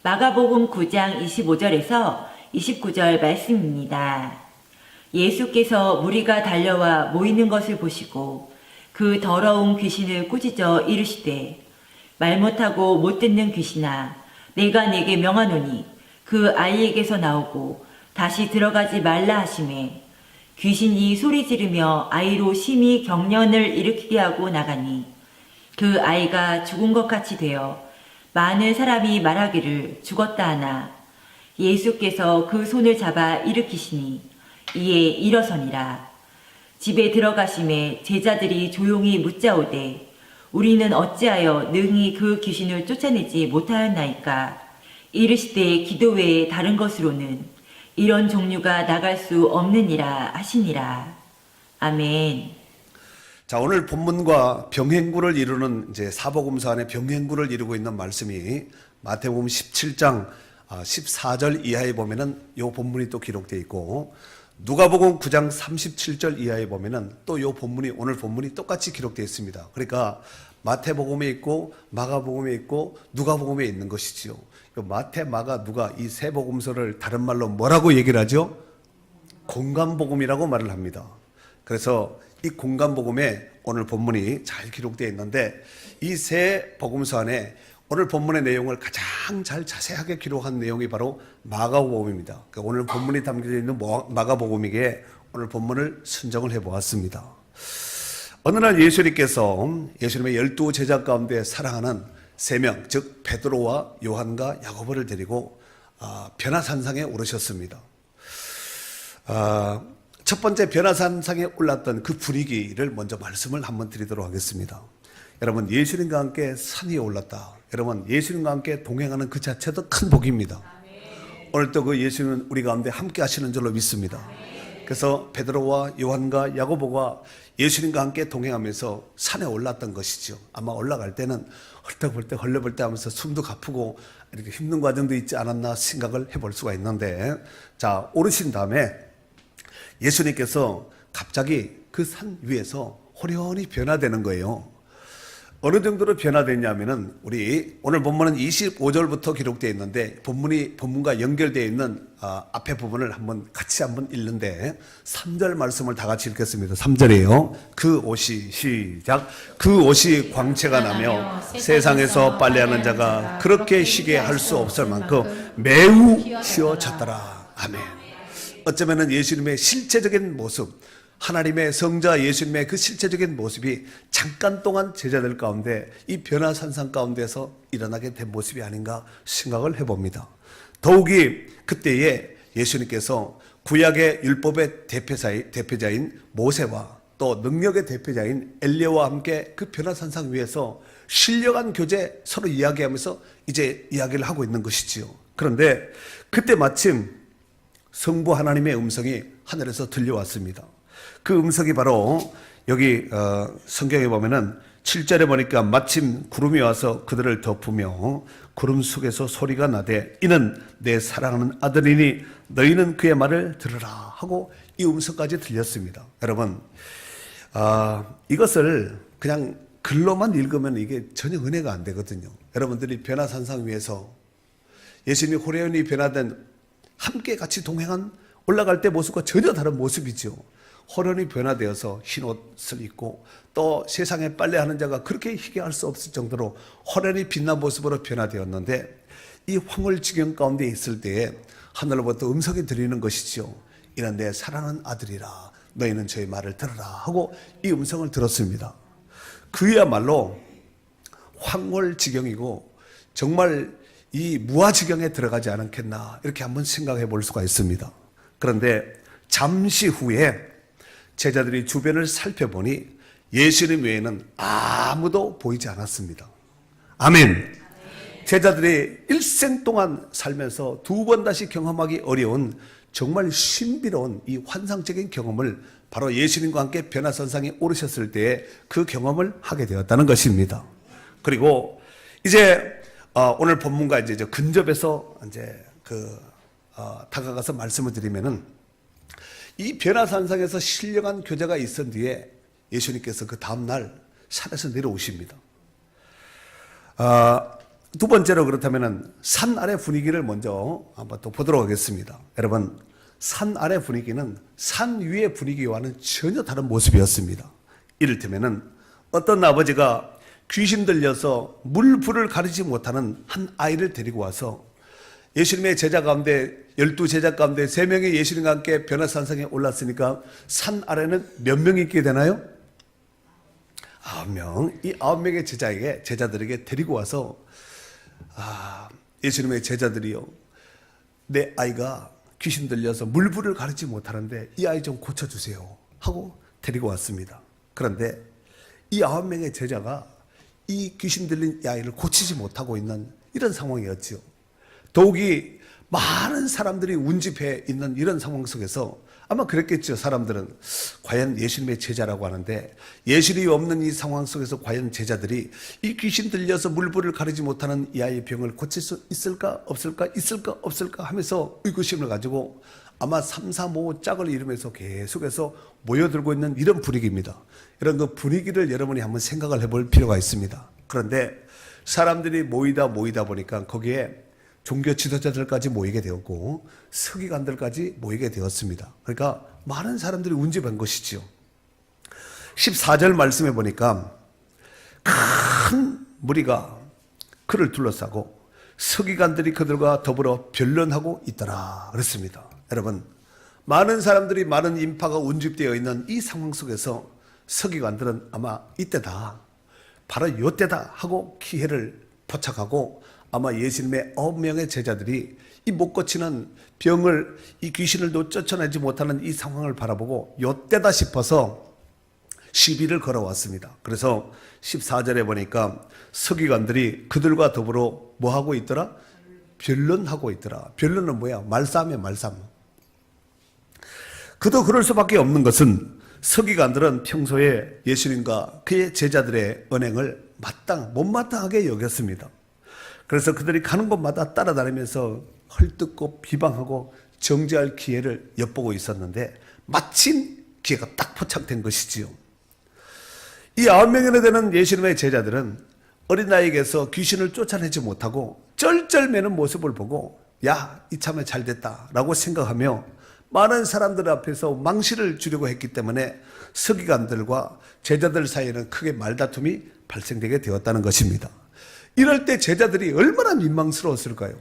마가복음 9장 25절에서 29절 말씀입니다. 예수께서 무리가 달려와 모이는 것을 보시고 그 더러운 귀신을 꾸짖어 이르시되 말 못하고 못 듣는 귀신아 내가 네게 명하노니 그 아이에게서 나오고 다시 들어가지 말라 하시매 귀신이 소리 지르며 아이로 심히 경련을 일으키게 하고 나가니 그 아이가 죽은 것 같이 되어 많은 사람이 말하기를 죽었다 하나 예수께서 그 손을 잡아 일으키시니 이에 일어서니라. 집에 들어가심에 제자들이 조용히 묻자오되 우리는 어찌하여 능히 그 귀신을 쫓아내지 못하였나이까. 이르시되 기도 외에 다른 것으로는 이런 종류가 나갈 수 없느니라 하시니라. 아멘. 자, 오늘 본문과 병행구를 이루는 이제 사복음서 안에 병행구를 이루고 있는 말씀이 마태복음 17장 14절 이하에 보면은 요 본문이 또 기록되어 있고 누가복음 9장 37절 이하에 보면은 또 요 본문이 오늘 본문이 똑같이 기록되어 있습니다. 그러니까 마태복음에 있고 마가복음에 있고 누가복음에 있는 것이지요. 마태, 마가, 누가 이 세 복음서를 다른 말로 뭐라고 얘기를 하죠? 공간복음이라고 말을 합니다. 그래서 이 공간복음에 오늘 본문이 잘 기록되어 있는데 이 세 복음서 안에 오늘 본문의 내용을 가장 잘 자세하게 기록한 내용이 바로 마가복음입니다. 그러니까 오늘 본문이 담겨져 있는 마가복음이기에 오늘 본문을 선정을 해보았습니다. 어느 날 예수님께서 예수님의 12 제자 가운데 사랑하는 3명, 즉 베드로와 요한과 야고보를 데리고 변화산상에 오르셨습니다. 첫 번째 변화산상에 올랐던 그 분위기를 먼저 말씀을 한번 드리도록 하겠습니다. 여러분, 예수님과 함께 산 위에 올랐다. 여러분, 예수님과 함께 동행하는 그 자체도 큰 복입니다. 오늘 또 그 예수님은 우리 가운데 함께 하시는 줄로 믿습니다. 그래서 베드로와 요한과 야고보가 예수님과 함께 동행하면서 산에 올랐던 것이죠. 아마 올라갈 때는 헐떡헐떡 헐레벌떡 하면서 숨도 가쁘고 이렇게 힘든 과정도 있지 않았나 생각을 해볼 수가 있는데, 자, 오르신 다음에 예수님께서 갑자기 그 산 위에서 호련히 변화되는 거예요. 어느 정도로 변화됐냐면은 우리 오늘 본문은 25절부터 기록되어 있는데 본문과 연결되어 있는 앞에 부분을 같이 한번 읽는데 3절 말씀을 다 같이 읽겠습니다. 3절이에요. 그 옷이 시작. 그 옷이 광채가 나며 세상에서 빨래하는 자가 그렇게 희게 할 수 없을 만큼 매우 휘어졌더라. 아멘. 어쩌면은 예수님의 실체적인 모습, 하나님의 성자 예수님의 그 실체적인 모습이 잠깐 동안 제자들 가운데 이 변화산상 가운데서 일어나게 된 모습이 아닌가 생각을 해봅니다. 더욱이 그때에 예수님께서 구약의 율법의 대표자인 모세와 또 능력의 대표자인 엘리야와 함께 그 변화산상 위에서 신령한 교제 서로 이야기하면서 이제 이야기를 하고 있는 것이지요. 그런데 그때 마침 성부 하나님의 음성이 하늘에서 들려왔습니다. 그 음성이 바로 여기 성경에 보면은 7절에 보니까 마침 구름이 와서 그들을 덮으며 구름 속에서 소리가 나되 이는 내 사랑하는 아들이니 너희는 그의 말을 들으라 하고 이 음성까지 들렸습니다. 여러분, 이것을 그냥 글로만 읽으면 이게 전혀 은혜가 안 되거든요. 여러분들이 변화산상 위에서 예수님이 호련히 변화된 함께 같이 동행한 올라갈 때 모습과 전혀 다른 모습이죠. 호련히 변화되어서 흰 옷을 입고 또 세상에 빨래하는 자가 그렇게 희게 할 수 없을 정도로 호련히 빛난 모습으로 변화되었는데 이 황홀지경 가운데 있을 때에 하늘로부터 음성이 들리는 것이죠. 이는 내 사랑하는 아들이라 너희는 저의 말을 들으라 하고 이 음성을 들었습니다. 그야말로 황홀지경이고 정말 이 무아지경에 들어가지 않았겠나 이렇게 한번 생각해 볼 수가 있습니다. 그런데 잠시 후에 제자들이 주변을 살펴보니 예수님 외에는 아무도 보이지 않았습니다. 아멘. 제자들이 일생 동안 살면서 두 번 다시 경험하기 어려운 정말 신비로운 이 환상적인 경험을 바로 예수님과 함께 변화산상에 오르셨을 때에 그 경험을 하게 되었다는 것입니다. 그리고 이제 오늘 본문과 이제 근접해서 이제 다가가서 말씀을 드리면은 이 변화산상에서 신령한 교제가 있은 뒤에 예수님께서 그 다음날 산에서 내려오십니다. 두 번째로 그렇다면 산 아래 분위기를 먼저 한번 또 보도록 하겠습니다. 여러분, 산 아래 분위기는 산 위의 분위기와는 전혀 다른 모습이었습니다. 이를테면은 어떤 아버지가 귀신 들려서 물불을 가리지 못하는 한 아이를 데리고 와서 예수님의 제자 가운데 12제자 가운데 3명의 예수님과 함께 변화산상에 올랐으니까 산 아래는 몇 명이 있게 되나요? 9명. 이 9명의 제자들에게 데리고 와서 예수님의 제자들이요, 내 아이가 귀신 들려서 물불을 가리지 못하는데 이 아이 좀 고쳐주세요 하고 데리고 왔습니다. 그런데 이 9명의 제자가 이 귀신 들린 이 아이를 고치지 못하고 있는 이런 상황이었죠. 더욱이 많은 사람들이 운집해 있는 이런 상황 속에서 아마 그랬겠죠. 사람들은 과연 예수님의 제자라고 하는데 예술이 없는 이 상황 속에서 과연 제자들이 이 귀신 들려서 물불을 가리지 못하는 이 아이의 병을 고칠 수 있을까 없을까 있을까 없을까 하면서 의구심을 가지고 아마 3, 4, 5 짝을 이루면서 계속해서 모여들고 있는 이런 분위기입니다. 이런 그 분위기를 여러분이 한번 생각을 해볼 필요가 있습니다. 그런데 사람들이 모이다 보니까 거기에 종교 지도자들까지 모이게 되었고 서기관들까지 모이게 되었습니다. 그러니까 많은 사람들이 운집한 것이지요. 14절 말씀해 보니까 큰 무리가 그를 둘러싸고 서기관들이 그들과 더불어 변론하고 있더라 그랬습니다. 여러분, 많은 사람들이 많은 인파가 운집되어 있는 이 상황 속에서 서기관들은 아마 이때다, 바로 이때다 하고 기회를 포착하고 아마 예수님의 9명의 제자들이 이 못 고치는 병을, 이 귀신을 쫓아내지 못하는 이 상황을 바라보고 이때다 싶어서 시비를 걸어왔습니다. 그래서 14절에 보니까 서기관들이 그들과 더불어 뭐 하고 있더라? 변론하고 있더라. 변론은 뭐야? 말싸움이야, 말싸움. 그도 그럴 수밖에 없는 것은 서기관들은 평소에 예수님과 그의 제자들의 언행을 못마땅하게 여겼습니다. 그래서 그들이 가는 곳마다 따라다니면서 헐뜯고 비방하고 정죄할 기회를 엿보고 있었는데 마침 기회가 딱 포착된 것이지요. 이 9명이나 되는 예수님의 제자들은 어린아이에게서 귀신을 쫓아내지 못하고 쩔쩔매는 모습을 보고 야, 이참에 잘됐다 라고 생각하며 많은 사람들 앞에서 망신을 주려고 했기 때문에 서기관들과 제자들 사이에는 크게 말다툼이 발생되게 되었다는 것입니다. 이럴 때 제자들이 얼마나 민망스러웠을까요?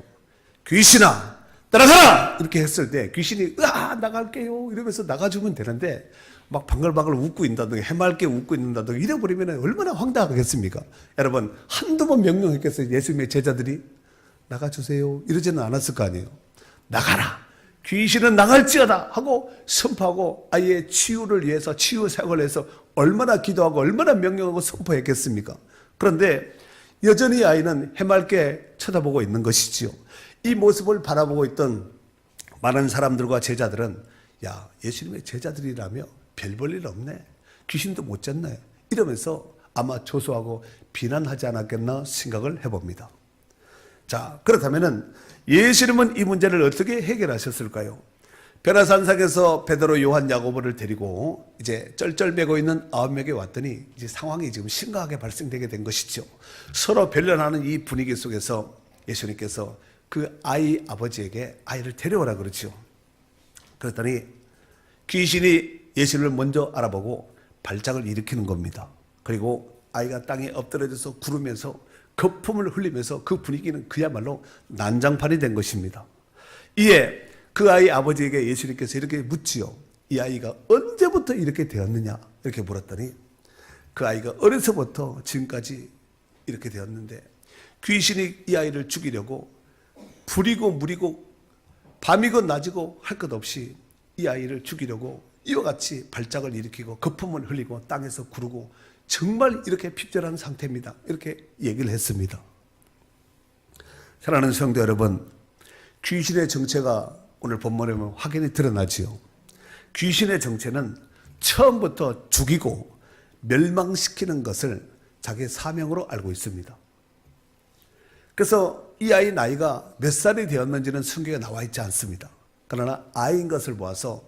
귀신아 따라가라! 이렇게 했을 때 귀신이 나갈게요 이러면서 나가주면 되는데 막 방글방글 웃고 있다든가 해맑게 웃고 있는다든가 이래버리면 얼마나 황당하겠습니까? 여러분, 한두 번 명령했겠어요? 예수님의 제자들이 나가주세요 이러지는 않았을 거 아니에요. 나가라, 귀신은 나갈지어다 하고 선포하고 아이의 치유를 위해서 치유 사역을 해서 얼마나 기도하고 얼마나 명령하고 선포했겠습니까? 그런데 여전히 아이는 해맑게 쳐다보고 있는 것이지요. 이 모습을 바라보고 있던 많은 사람들과 제자들은 야, 예수님의 제자들이라며 별 볼 일 없네, 귀신도 못 졌네 이러면서 아마 조소하고 비난하지 않았겠나 생각을 해봅니다. 자, 그렇다면 예수님은 이 문제를 어떻게 해결하셨을까요? 변화산상에서 베드로, 요한, 야고보를 데리고 이제 쩔쩔매고 있는 9명에 왔더니 이제 상황이 지금 심각하게 발생되게 된 것이죠. 서로 변론하는 이 분위기 속에서 예수님께서 그 아이 아버지에게 아이를 데려오라 그러죠. 그랬더니 귀신이 예수님을 먼저 알아보고 발작을 일으키는 겁니다. 그리고 아이가 땅에 엎드려져서 구르면서 거품을 흘리면서 그 분위기는 그야말로 난장판이 된 것입니다. 이에 그 아이 아버지에게 예수님께서 이렇게 묻지요. 이 아이가 언제부터 이렇게 되었느냐 이렇게 물었더니 그 아이가 어려서부터 지금까지 이렇게 되었는데 귀신이 이 아이를 죽이려고 불이고 무리고 밤이고 낮이고 할 것 없이 이 아이를 죽이려고 이와 같이 발작을 일으키고 거품을 흘리고 땅에서 구르고 정말 이렇게 핍절한 상태입니다. 이렇게 얘기를 했습니다. 사랑하는 성도 여러분, 귀신의 정체가 오늘 본문에 보면 확연히 드러나지요. 귀신의 정체는 처음부터 죽이고 멸망시키는 것을 자기의 사명으로 알고 있습니다. 그래서 이 아이 나이가 몇 살이 되었는지는 성경에 나와 있지 않습니다. 그러나 아이인 것을 보아서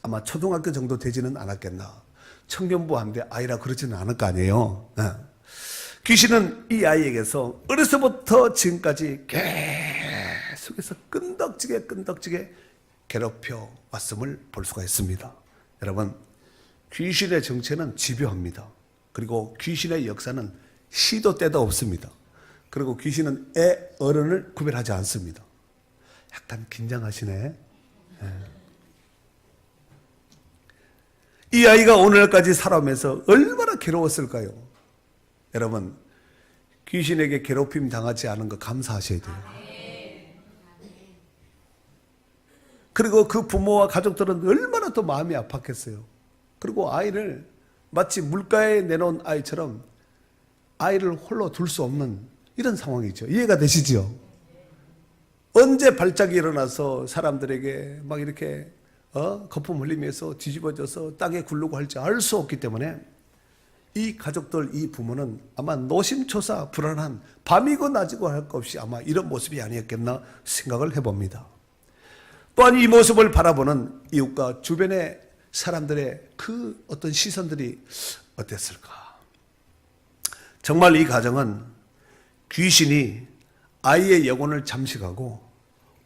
아마 초등학교 정도 되지는 않았겠나. 청년부 한데 아이라 그러지는 않을 거 아니에요. 귀신은 이 아이에게서 어려서부터 지금까지 계속해서 끈덕지게 괴롭혀 왔음을 볼 수가 있습니다. 여러분, 귀신의 정체는 집요합니다. 그리고 귀신의 역사는 시도 때도 없습니다. 그리고 귀신은 애, 어른을 구별하지 않습니다. 약간 긴장하시네. 이 아이가 오늘까지 살아오면서 얼마나 괴로웠을까요? 여러분, 귀신에게 괴롭힘 당하지 않은 거 감사하셔야 돼요. 그리고 그 부모와 가족들은 얼마나 또 마음이 아팠겠어요. 그리고 아이를 마치 물가에 내놓은 아이처럼 아이를 홀로 둘 수 없는 이런 상황이죠. 이해가 되시죠? 언제 발작이 일어나서 사람들에게 막 이렇게 거품 흘리면서 뒤집어져서 땅에 굴르고 할지 알 수 없기 때문에 이 가족들, 이 부모는 아마 노심초사 불안한 밤이고 낮이고 할 것 없이 아마 이런 모습이 아니었겠나 생각을 해봅니다. 또한 이 모습을 바라보는 이웃과 주변의 사람들의 그 어떤 시선들이 어땠을까? 정말 이 가정은 귀신이 아이의 영혼을 잠식하고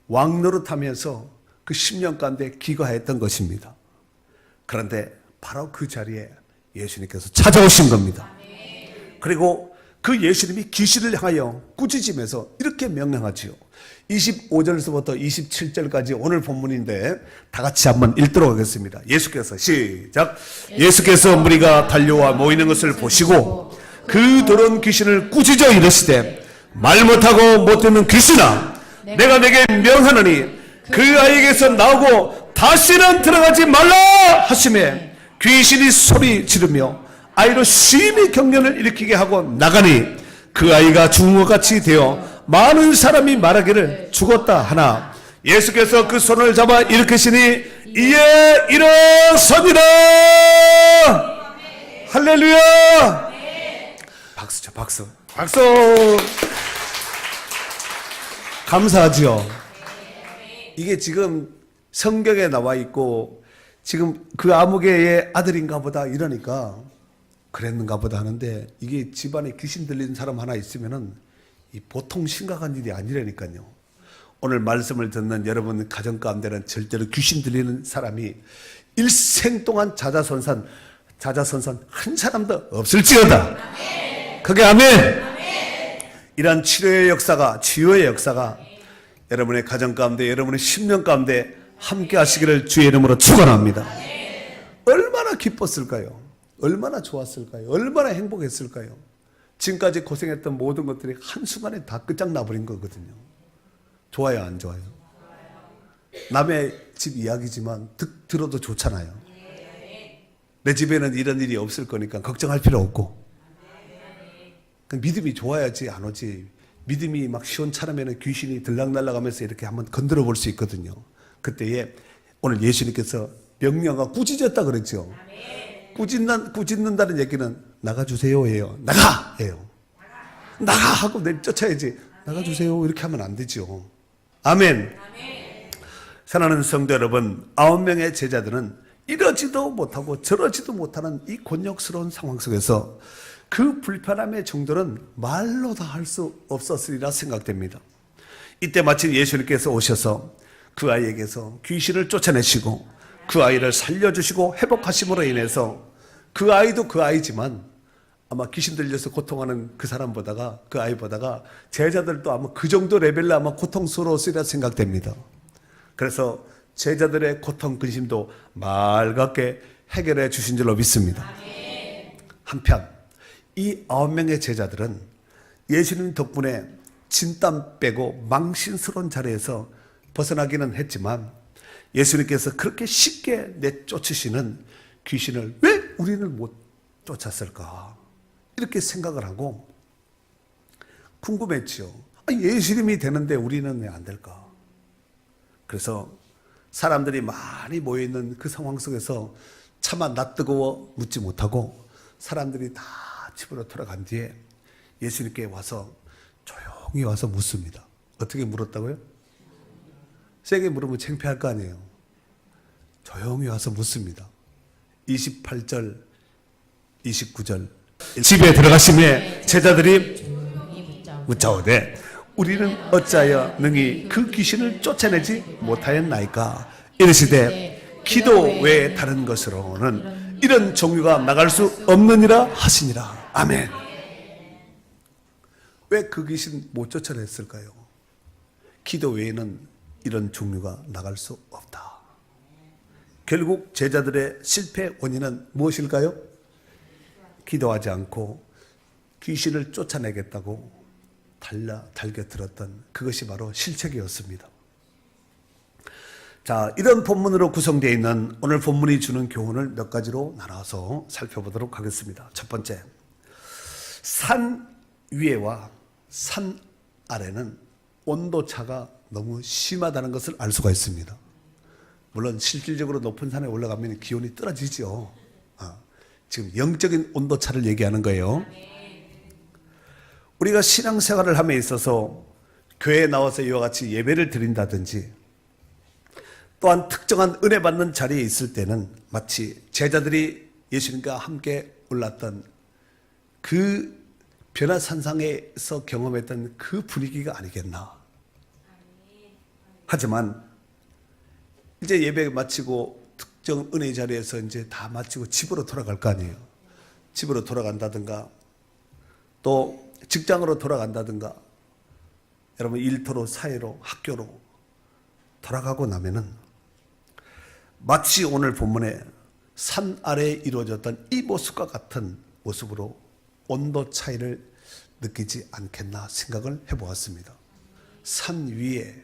왕노릇하면서 그 10년 가운데 기거했던 것입니다. 그런데 바로 그 자리에 예수님께서 찾아오신 겁니다. 그리고 그 예수님이 귀신을 향하여 꾸짖으면서 이렇게 명령하지요. 25절에서부터 27절까지 오늘 본문인데 다 같이 한번 읽도록 하겠습니다. 예수께서 시작. 예수께서 무리가 달려와 모이는 것을 보시고 그 더러운 귀신을 꾸짖어 이르시되 말 못하고 못 듣는 귀신아, 내가 내게 명하노니 그 아이에게서 나오고 다시는 들어가지 말라 하시매 귀신이 소리 지르며 아이로 심히 경련을 일으키게 하고 나가니 그 아이가 죽은 것 같이 되어 많은 사람이 말하기를 죽었다 하나 예수께서 그 손을 잡아 일으키시니 이에 일어서니라. 할렐루야. 박수죠, 박수. 박수. 감사하지요. 이게 지금 성경에 나와 있고 지금 그 아무개의 아들인가 보다 이러니까 그랬는가 보다 하는데 이게 집안에 귀신 들리는 사람 하나 있으면은 이 보통 심각한 일이 아니라니까요. 오늘 말씀을 듣는 여러분 가정 가운데는 절대로 귀신 들리는 사람이 일생 동안 자자손손 한 사람도 없을지어다. 그게 아멘. 이런 치료의 역사가 여러분의 가정 가운데, 여러분의 10년 가운데 함께 하시기를 주의 이름으로 축원합니다. 얼마나 기뻤을까요? 얼마나 좋았을까요? 얼마나 행복했을까요? 지금까지 고생했던 모든 것들이 한순간에 다 끝장나버린 거거든요. 좋아요, 안 좋아요? 남의 집 이야기지만 들어도 좋잖아요. 내 집에는 이런 일이 없을 거니까 걱정할 필요 없고. 믿음이 좋아야지 안 오지. 믿음이 막 시원찮으면 귀신이 들락날락하면서 이렇게 한번 건드려 볼 수 있거든요. 그때에 오늘 예수님께서 명령하고 꾸짖었다 그랬죠. 꾸짖는다는 얘기는 나가주세요 해요. 나가! 해요. 나가! 하고 쫓아야지. 나가주세요. 이렇게 하면 안 되죠. 아멘. 사랑하는 성도 여러분, 9명의 제자들은 이러지도 못하고 저러지도 못하는 이 곤욕스러운 상황 속에서 그 불편함의 정도는 말로 다 할 수 없었으리라 생각됩니다. 이때 마침 예수님께서 오셔서 그 아이에게서 귀신을 쫓아내시고 그 아이를 살려주시고 회복하심으로 인해서 그 아이도 그 아이지만 아마 귀신 들려서 고통하는 그 사람보다가 그 아이보다가 제자들도 아마 그 정도 레벨로 아마 고통스러웠으리라 생각됩니다. 그래서 제자들의 고통 근심도 맑게 해결해 주신 줄로 믿습니다. 한편 이 9명의 제자들은 예수님 덕분에 진땀 빼고 망신스러운 자리에서 벗어나기는 했지만 예수님께서 그렇게 쉽게 내쫓으시는 귀신을 왜 우리는 못 쫓았을까? 이렇게 생각을 하고 궁금했죠. 예수님이 되는데 우리는 왜 안 될까? 그래서 사람들이 많이 모여있는 그 상황 속에서 차마 낯뜨거워 묻지 못하고 사람들이 다 집으로 돌아간 뒤에 예수님께 와서 조용히 와서 묻습니다. 어떻게 물었다고요? 세게 물으면 창피할 거 아니에요. 조용히 와서 묻습니다. 28절, 29절 집에 들어가심에 제자들이 묻자오되 우리는 어찌하여 능히 그 귀신을 쫓아내지 못하였나이까. 이르시되 기도 외에 다른 것으로는 이런 종류가 나갈 수 없느니라 하시니라. 아멘. 왜 그 귀신 못 쫓아냈을까요? 기도 외에는 이런 종류가 나갈 수 없다. 결국 제자들의 실패 원인은 무엇일까요? 기도하지 않고 귀신을 쫓아내겠다고 달겨 들었던 그것이 바로 실책이었습니다. 자, 이런 본문으로 구성되어 있는 오늘 본문이 주는 교훈을 몇 가지로 나눠서 살펴보도록 하겠습니다. 첫 번째, 산 위에와 산 아래는 온도차가 너무 심하다는 것을 알 수가 있습니다. 물론 실질적으로 높은 산에 올라가면 기온이 떨어지죠. 지금 영적인 온도차를 얘기하는 거예요. 우리가 신앙생활을 함에 있어서 교회에 나와서 이와 같이 예배를 드린다든지 또한 특정한 은혜 받는 자리에 있을 때는 마치 제자들이 예수님과 함께 올랐던 그 변화산상에서 경험했던 그 분위기가 아니겠나. 하지만 이제 예배 마치고 특정 은혜 자리에서 이제 다 마치고 집으로 돌아갈 거 아니에요. 집으로 돌아간다든가 또 직장으로 돌아간다든가 여러분 일터로 사회로 학교로 돌아가고 나면은 마치 오늘 본문에 산 아래에 이루어졌던 이 모습과 같은 모습으로 온도 차이를 느끼지 않겠나 생각을 해보았습니다. 산 위에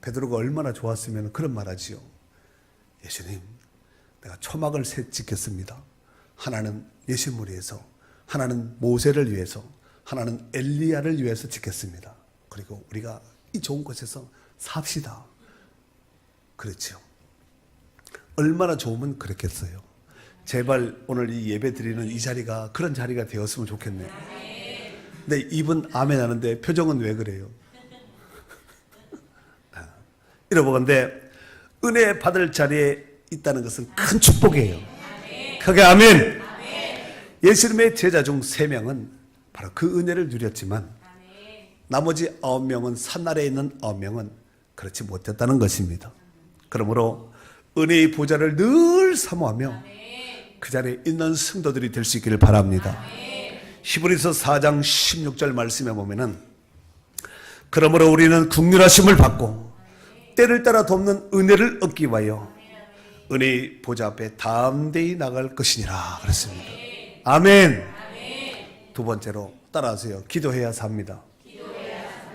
베드로가 얼마나 좋았으면 그런 말하지요. 예수님, 내가 초막을 셋 짓겠습니다. 하나는 예수무리에서, 하나는 모세를 위해서, 하나는 엘리야를 위해서 짓겠습니다. 그리고 우리가 이 좋은 곳에서 삽시다. 그렇죠. 얼마나 좋으면 그랬겠어요. 제발 오늘 이 예배 드리는 이 자리가 그런 자리가 되었으면 좋겠네요. 근데 입은 아멘 하는데 표정은 왜 그래요? 이러보건대 은혜 받을 자리에 있다는 것은 큰 축복이에요. 크게 아멘. 예수님의 제자 중 3명은 바로 그 은혜를 누렸지만 나머지 9명은 산 아래에 있는 9명은 그렇지 못했다는 것입니다. 그러므로 은혜의 보좌를 늘 사모하며 그 자리에 있는 성도들이 될 수 있기를 바랍니다. 히브리서 4장 16절 말씀에 보면은 그러므로 우리는 긍휼하심을 받고 때를 따라 돕는 은혜를 얻기 위하여 은혜의 보좌 앞에 담대히 나갈 것이니라 그랬습니다. 아멘. 두 번째로 따라하세요. 기도해야 삽니다.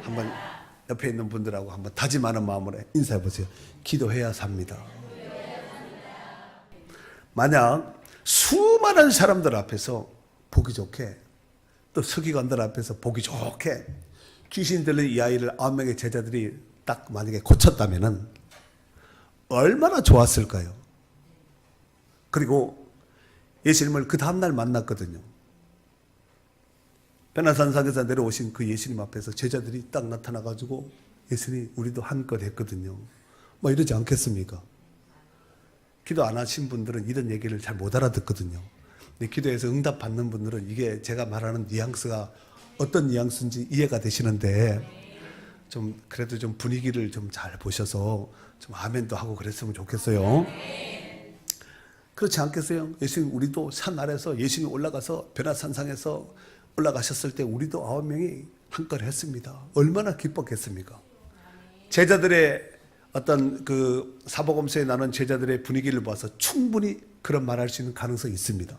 한번 옆에 있는 분들하고 한번 다짐하는 마음으로 인사해 보세요. 기도해야 삽니다. 만약 수많은 사람들 앞에서 보기 좋게 또 서기관들 앞에서 보기 좋게 귀신 들린 이 아이를 9명의 제자들이 딱 만약에 고쳤다면은 얼마나 좋았을까요? 그리고 예수님을 그 다음날 만났거든요. 변화산상에서 내려오신 그 예수님 앞에서 제자들이 딱 나타나가지고 예수님 우리도 한껏 했거든요. 뭐 이러지 않겠습니까? 기도 안 하신 분들은 이런 얘기를 잘 못 알아듣거든요. 근데 기도해서 응답 받는 분들은 이게 제가 말하는 뉘앙스가 어떤 뉘앙스인지 이해가 되시는데 좀 그래도 좀 분위기를 좀 잘 보셔서 좀 아멘도 하고 그랬으면 좋겠어요. 그렇지 않겠어요? 예수님 우리도 산 아래서 예수님 올라가서 변화산상에서 올라가셨을 때 우리도 9명이 한껏 했습니다. 얼마나 기뻤겠습니까? 제자들의 어떤 그 사복음서에 나눈 제자들의 분위기를 봐서 충분히 그런 말할 수 있는 가능성이 있습니다.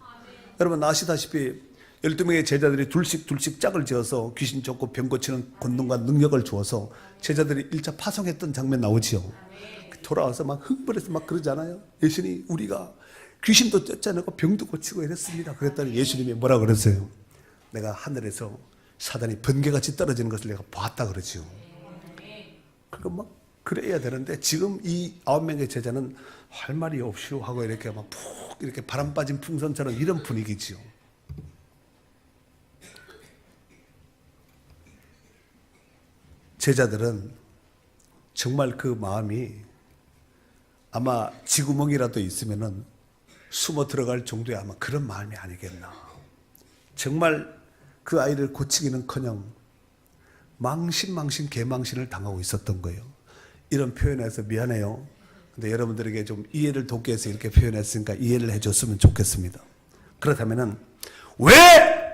여러분 아시다시피 12명의 제자들이 둘씩 짝을 지어서 귀신 쫓고 병 고치는 권능과 능력을 주어서 제자들이 1차 파송했던 장면 나오지요. 돌아와서 막 흥분해서 막 그러잖아요. 예수님 우리가 귀신도 쫓아내고 병도 고치고 이랬습니다. 그랬더니 예수님이 뭐라 그랬어요? 내가 하늘에서 사단이 번개같이 떨어지는 것을 내가 봤다 그러지요. 그러니까 막 그래야 되는데 지금 이 9명의 제자는 할 말이 없이요 하고 이렇게 막 푹 이렇게 바람 빠진 풍선처럼 이런 분위기지요. 제자들은 정말 그 마음이 아마 지구멍이라도 있으면은 숨어 들어갈 정도의 아마 그런 마음이 아니겠나. 정말 그 아이를 고치기는커녕 망신 개망신을 당하고 있었던 거예요. 이런 표현에서 미안해요. 근데 여러분들에게 좀 이해를 돕기 위해서 이렇게 표현했으니까 이해를 해줬으면 좋겠습니다. 그렇다면은 왜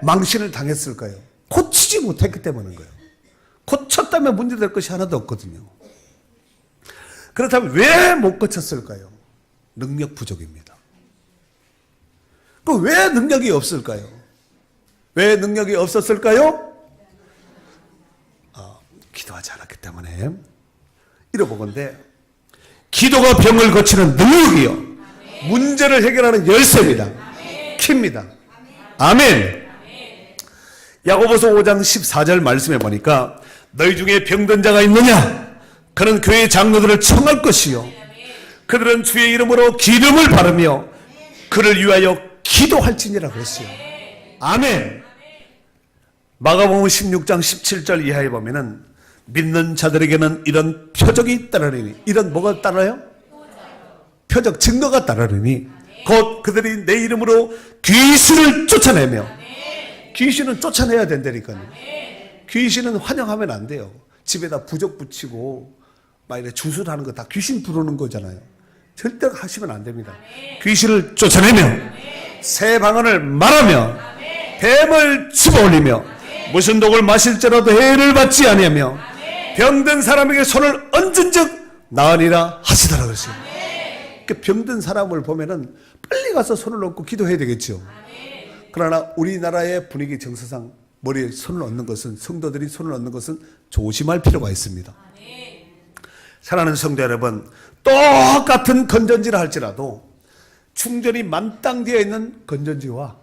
망신을 당했을까요? 고치지 못했기 때문인 거예요. 고쳤다면 문제될 것이 하나도 없거든요. 그렇다면 왜 못 고쳤을까요? 능력 부족입니다. 그 왜 능력이 없을까요? 왜 능력이 없었을까요? 기도하지 않았기 때문에. 이러보건대 기도가 병을 고치는 능력이요, 문제를 해결하는 열쇠입니다. 키입니다. 아멘. 야고보서 5장 14절 말씀해 보니까 너희 중에 병든 자가 있느냐? 그는 교회 장로들을 청할 것이요, 그들은 주의 이름으로 기름을 바르며 그를 위하여 기도할지니라 그랬어요. 아멘. 마가복음 16장 17절 이하에 보면은 믿는 자들에게는 이런 표적이 따르리니, 이런 뭐가 따라요? 표적, 증거가 따르리니 곧 그들이 내 이름으로 귀신을 쫓아내며, 귀신은 쫓아내야 된다니까요. 귀신은 환영하면 안 돼요. 집에다 부적 붙이고 막 이렇게 주술하는 거 다 귀신 부르는 거잖아요. 절대 하시면 안 됩니다. 귀신을 쫓아내며 새 방언을 말하며 뱀을 집어올리며 무슨 독을 마실지라도 해를 받지 아니하며 병든 사람에게 손을 얹은 즉 나으리라 하시더라 그랬어요. 그 병든 사람을 보면은 빨리 가서 손을 얹고 기도해야 되겠죠. 그러나 우리나라의 분위기 정서상 머리에 손을 얹는 것은, 성도들이 손을 얹는 것은 조심할 필요가 있습니다. 사랑하는 성도 여러분, 똑같은 건전지를 할지라도 충전이 만땅 되어 있는 건전지와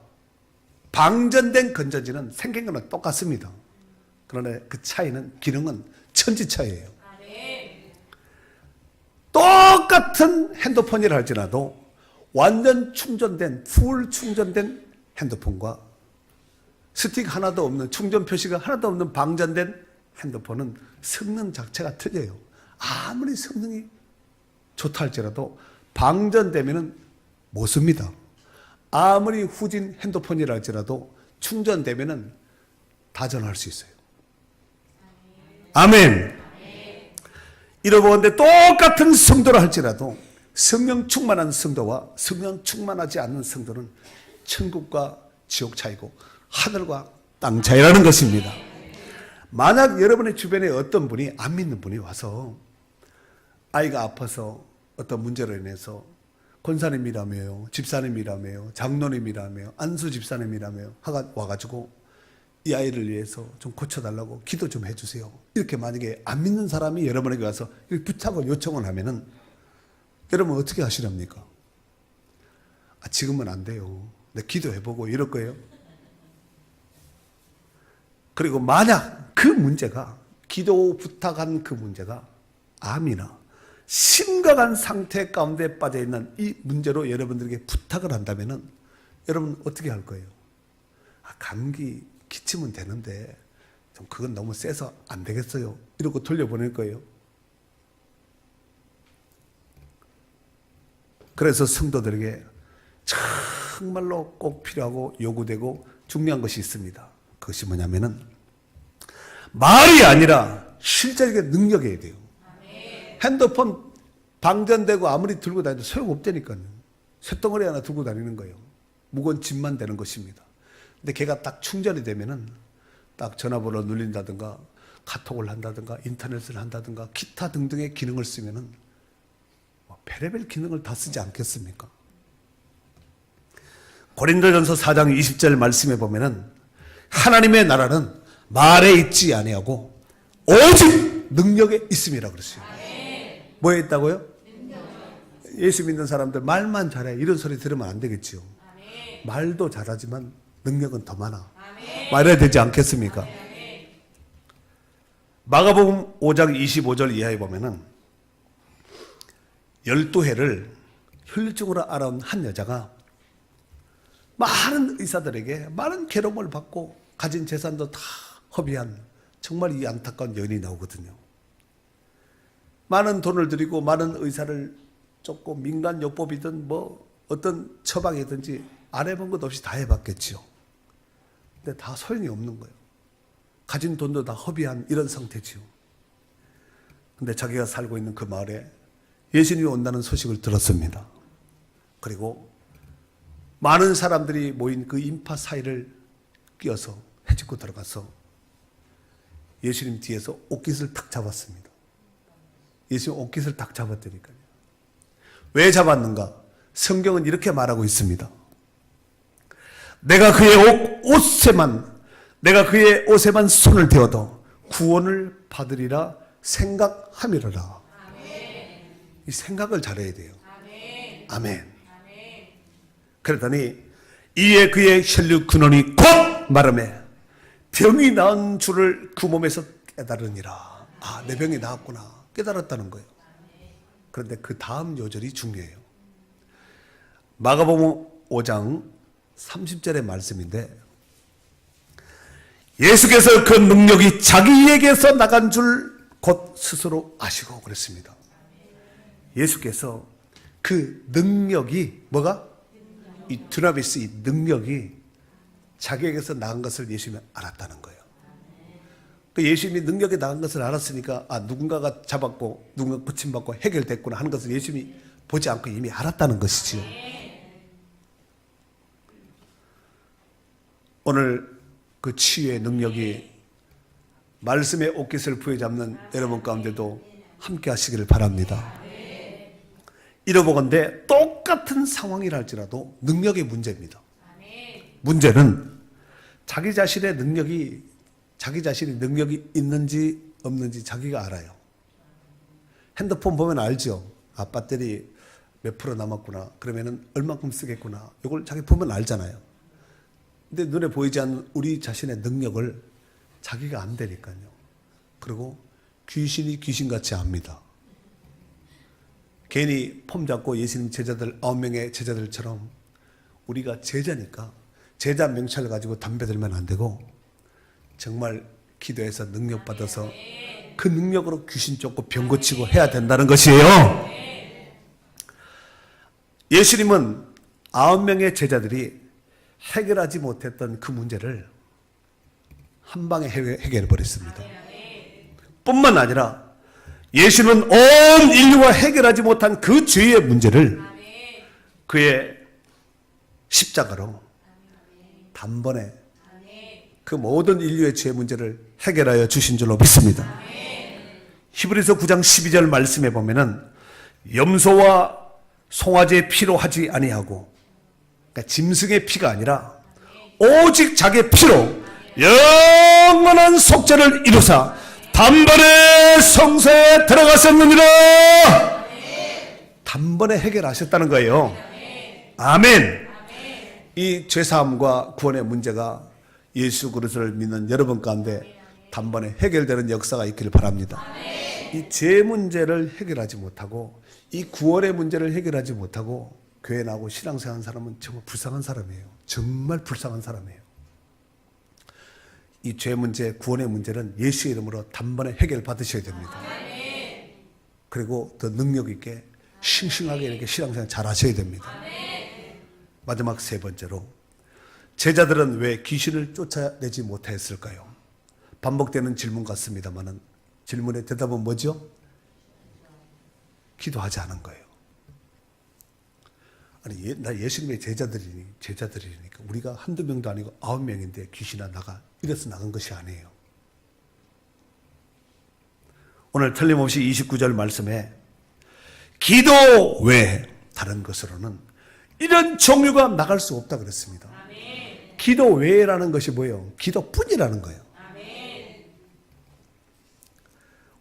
방전된 건전지는 생긴 것은 똑같습니다. 그러나 그 차이는, 기능은 천지 차이예요. 똑같은 핸드폰이라 할지라도 완전 충전된, 풀 충전된 핸드폰과 스틱 하나도 없는, 충전 표시가 하나도 없는 방전된 핸드폰은 성능 자체가 틀려요. 아무리 성능이 좋다 할지라도 방전되면은 못 씁니다. 아무리 후진 핸드폰이라 할지라도 충전되면은 다 전화할 수 있어요. 아멘. 이러보건대 똑같은 성도라 할지라도 성령 충만한 성도와 성령 충만하지 않는 성도는 천국과 지옥 차이고 하늘과 땅 차이라는 것입니다. 만약 여러분의 주변에 어떤 분이, 안 믿는 분이 와서 아이가 아파서 어떤 문제로 인해서 권사님이라며요, 집사님이라며요, 장로님이라며요, 안수 집사님이라며요 와가지고 이 아이를 위해서 좀 고쳐달라고 기도 좀 해주세요, 이렇게 만약에 안 믿는 사람이 여러분에게 와서 이렇게 부탁을 요청을 하면은 여러분 어떻게 하시렵니까? 지금은 안 돼요, 내 기도해보고 이럴 거예요. 그리고 만약 그 문제가, 기도 부탁한 그 문제가 암이나 심각한 상태 가운데 빠져있는 이 문제로 여러분들에게 부탁을 한다면은 여러분 어떻게 할 거예요? 감기 기침은 되는데 좀 그건 너무 세서 안 되겠어요, 이러고 돌려보낼 거예요. 그래서 성도들에게 정말로 꼭 필요하고 요구되고 중요한 것이 있습니다. 그것이 뭐냐면은 말이 아니라 실제적인 능력이어야 돼요. 핸드폰 방전되고 아무리 들고 다녀도 소용없다니까요. 쇳덩어리 하나 들고 다니는 거예요. 무거운 짐만 되는 것입니다. 근데 걔가 딱 충전이 되면은 딱 전화번호 눌린다든가 카톡을 한다든가 인터넷을 한다든가 기타 등등의 기능을 쓰면은 별의별 기능을 다 쓰지 않겠습니까? 고린도전서 4장 20절 말씀에 보면은 하나님의 나라는 말에 있지 아니하고 오직 능력에 있음이라 그랬어요. 뭐에 있다고요? 예수 믿는 사람들 말만 잘해, 이런 소리 들으면 안 되겠지요. 말도 잘하지만 능력은 더 많아. 말해야 되지 않겠습니까? 마가복음 5장 25절 이하에 보면은 12해를 혈류증으로 앓아온 한 여자가 많은 의사들에게 많은 괴로움을 받고 가진 재산도 다 허비한 정말 이 안타까운 여인이 나오거든요. 많은 돈을 들이고 많은 의사를 쫓고 민간요법이든 뭐 어떤 처방이든지 안 해본 것 없이 다 해봤겠죠. 근데 다 소용이 없는 거예요. 가진 돈도 다 허비한 이런 상태지요. 근데 자기가 살고 있는 그 마을에 예수님이 온다는 소식을 들었습니다. 그리고 많은 사람들이 모인 그 인파 사이를 끼어서 헤집고 들어가서 예수님 뒤에서 옷깃을 탁 잡았습니다. 예수님 옷깃을 탁 잡았다니까요. 왜 잡았는가? 성경은 이렇게 말하고 있습니다. 내가 그의 옷에만 손을 대어도 구원을 받으리라 생각함이로라. 이 생각을 잘해야 돼요. 아멘. 그러더니 이에 그의 혈육 근원이 곧 마름에 병이 나은 줄을 그 몸에서 깨달으니라. 아, 내 병이 나았구나 깨달았다는 거예요. 그런데 그 다음 요절이 중요해요. 마가복음 5장 30절의 말씀인데 예수께서 그 능력이 자기에게서 나간 줄 곧 스스로 아시고 그랬습니다. 예수께서 그 능력이 뭐가? 이 드나미스 이 능력이 자기에게서 나간 것을 예수님이 알았다는 거예요. 그 예수님이 능력이 나간 것을 알았으니까 아 누군가가 잡았고 누군가 고침받고 해결됐구나 하는 것을 예수님이 보지 않고 이미 알았다는 것이지요. 오늘 그 치유의 능력이 말씀의 옷깃을 부여잡는 여러분 가운데도 함께 하시기를 바랍니다. 이러보건대 똑같은 상황이라 할지라도 능력의 문제입니다. 문제는 자기 자신의 능력이 있는지 없는지 자기가 알아요. 핸드폰 보면 알죠. 아, 배터리 몇 프로 남았구나. 그러면은 얼마큼 쓰겠구나. 이걸 자기 보면 알잖아요. 근데 눈에 보이지 않는 우리 자신의 능력을 자기가 안 되니까요. 그리고 귀신이 귀신같이 압니다. 괜히 폼 잡고 예수님 제자들 9명의 제자들처럼 우리가 제자니까 제자 명찰을 가지고 담배 들면 안 되고 정말 기도해서 능력 받아서 그 능력으로 귀신 쫓고 병 고치고 해야 된다는 것이에요. 예수님은 9명의 제자들이 해결하지 못했던 그 문제를 한 방에 해결해 버렸습니다. 뿐만 아니라 예수는 온 인류가 해결하지 못한 그 죄의 문제를 그의 십자가로 단번에 그 모든 인류의 죄 문제를 해결하여 주신 줄로 믿습니다. 히브리서 9장 12절 말씀에 보면은 염소와 송아지의 피로 하지 아니하고 그러니까 짐승의 피가 아니라 오직 자기의 피로 영원한 속죄를 이루사 단번에 성소에 들어가셨느니라. 단번에 해결하셨다는 거예요. 아멘. 이 죄사함과 구원의 문제가 예수 그리스도를 믿는 여러분 가운데 단번에 해결되는 역사가 있기를 바랍니다. 이 죄 문제를 해결하지 못하고 이 구원의 문제를 해결하지 못하고 교회 나오고 신앙생활하는 사람은 정말 불쌍한 사람이에요. 정말 불쌍한 사람이에요. 이 죄 문제, 구원의 문제는 예수의 이름으로 단번에 해결 받으셔야 됩니다. 그리고 더 능력 있게 싱싱하게 이렇게 신앙생활 잘 하셔야 됩니다. 마지막 세 번째로 제자들은 왜 귀신을 쫓아내지 못했을까요? 반복되는 질문 같습니다만은 질문의 대답은 뭐죠? 기도하지 않은 거예요. 아니, 나 예수님의 제자들이니까 우리가 한두 명도 아니고 9명인데 귀신아 나가 이래서 나간 것이 아니에요. 오늘 틀림없이 29절 말씀에 기도 외에 다른 것으로는 이런 종류가 나갈 수 없다 그랬습니다. 기도 외라는 것이 뭐예요? 기도뿐이라는 거예요.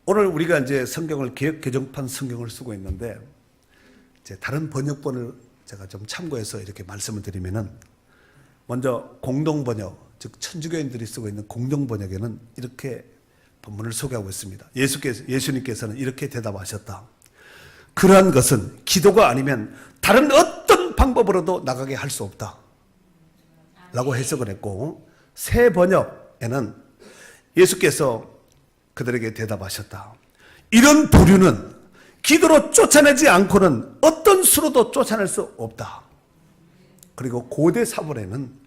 오늘 우리가 이제 성경을 개역 개정판 성경을 쓰고 있는데 이제 다른 번역본을 제가 좀 참고해서 이렇게 말씀을 드리면은 먼저 공동 번역, 즉 천주교인들이 쓰고 있는 공동 번역에는 이렇게 본문을 소개하고 있습니다. 예수님께서는 이렇게 대답하셨다. 그러한 것은 기도가 아니면 다른 어떤 방법으로도 나가게 할 수 없다. 라고 해석을 했고, 새 번역에는 예수께서 그들에게 대답하셨다. 이런 부류는 기도로 쫓아내지 않고는 어떤 수로도 쫓아낼 수 없다. 그리고 고대 사본에는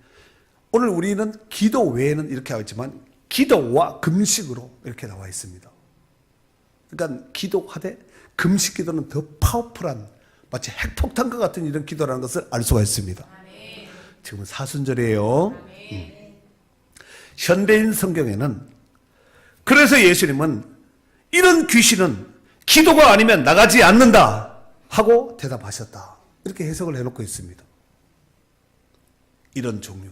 오늘 우리는 기도 외에는 이렇게 하고 있지만 기도와 금식으로 이렇게 나와 있습니다. 그러니까 기도하되 금식 기도는 더 파워풀한 마치 핵폭탄과 같은 이런 기도라는 것을 알 수가 있습니다. 지금은 사순절이에요. 현대인 성경에는 그래서 예수님은 이런 귀신은 기도가 아니면 나가지 않는다 하고 대답하셨다. 이렇게 해석을 해놓고 있습니다. 이런 종류,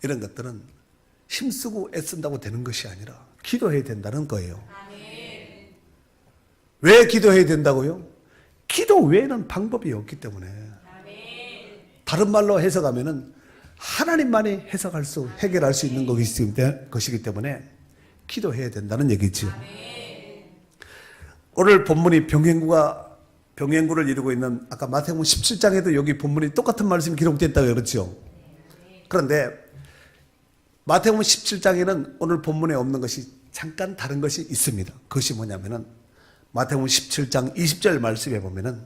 이런 것들은 힘쓰고 애쓴다고 되는 것이 아니라 기도해야 된다는 거예요. 왜 기도해야 된다고요? 기도 외에는 방법이 없기 때문에. 다른 말로 해석하면은 하나님만이 해결할 수 있는 것이기 때문에 기도해야 된다는 얘기죠. 오늘 본문이 병행구를 이루고 있는 아까 마태복음 17장에도 여기 본문이 똑같은 말씀이 기록됐다고 그렇죠. 그런데 마태복음 17장에는 오늘 본문에 없는 것이 잠깐 다른 것이 있습니다. 그것이 뭐냐면은 마태복음 17장 20절 말씀에 보면은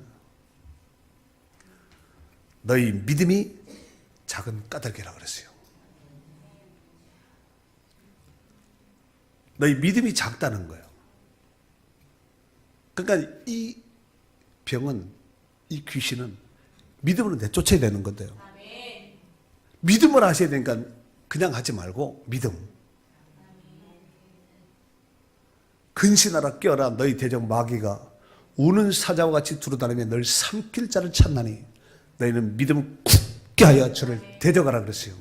너희 믿음이 작은 까닭이라고 그랬어요. 너희 믿음이 작다는 거예요. 그러니까 이 병은, 이 귀신은 믿음으로 내쫓아야 되는 건데요. 믿음을 하셔야 되니까 그냥 하지 말고 믿음. 근신하라 깨어라 너희 대적 마귀가 우는 사자와 같이 두루다니며 널 삼킬 자를 찾나니 너희는 믿음을 굳게 하여 저를 대적하라 그랬어요.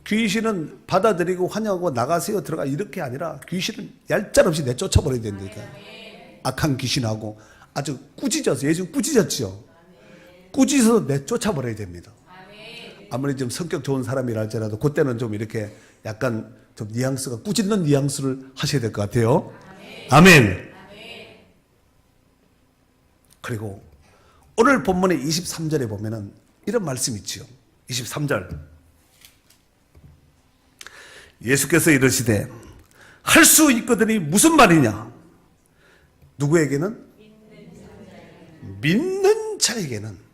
귀신은 받아들이고 환영하고 나가세요 들어가 이렇게 아니라 귀신은 얄짤없이 내쫓아버려야 된다니까. 악한 귀신하고 아주 꾸짖어서 예수 꾸짖었죠. 꾸짖어서 내쫓아버려야 됩니다. 아무리 좀 성격 좋은 사람이라 할지라도 그때는 좀 이렇게 약간 좀 뉘앙스가 꾸짖는 뉘앙스를 하셔야 될 것 같아요. 아멘. 그리고 오늘 본문의 23절에 보면은 이런 말씀이 있지요. 23절. 예수께서 이르시되 할 수 있거든이 무슨 말이냐? 누구에게는? 믿는 자에게는.